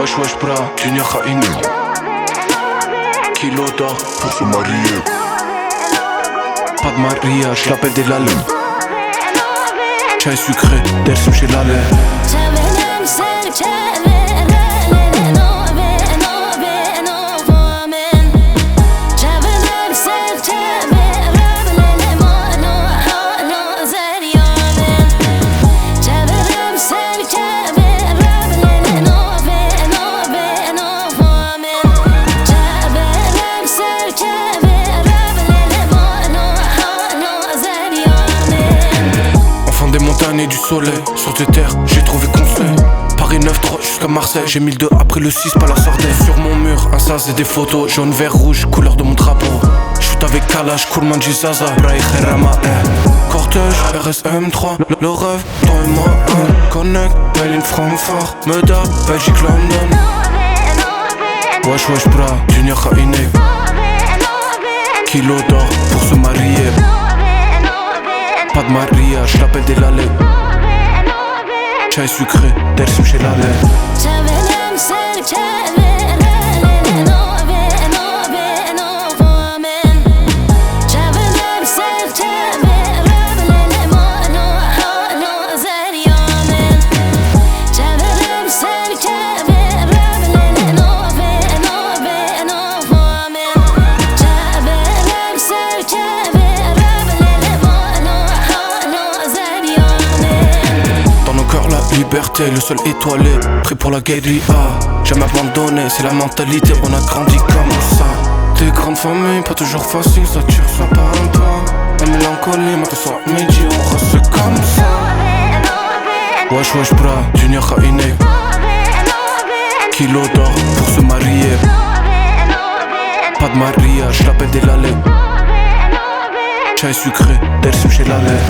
Wesh wesh bra, Junior Khaïni. Kilo d'or pour se marier. Pas de mariage, je l'appelle des lalem. Chai sucré, dersim chez l'allée. Et du soleil, sur tes terres, j'ai trouvé conseil. Paris 9-3 jusqu'à Marseille, j'ai mis le 2 après le 6, pas la Sardaigne. Sur mon mur, un sas et des photos, jaune, vert, rouge, couleur de mon drapeau. J'shoot avec Kalash, Koulman, Gizaza, Braï, Kherama, Cortège, RSM3, le rêve, toi et moi, Connect, Berlin, Francfort, Meda, Belgique, London. Wesh wesh bra, Junior Khaïni. Kilo d'or pour se marier. Pas de mariage, je l'appelle des lalais. Chai sucré, dersim chez l'allée. Liberté, le sol étoilé, prêt pour la guérilla. Jamais abandonné, c'est la mentalité, on a grandi comme ça. Des grandes familles, pas toujours facile, ça tire ça par un pas. La mélancolie, matin soir midi, on reste comme ça. Wesh wesh bra, Junior Khaïni. Kilo d'or pour se marier. Pas de mariage, je l'appelle des lalais. Chai sucré, dersim chez l'allée.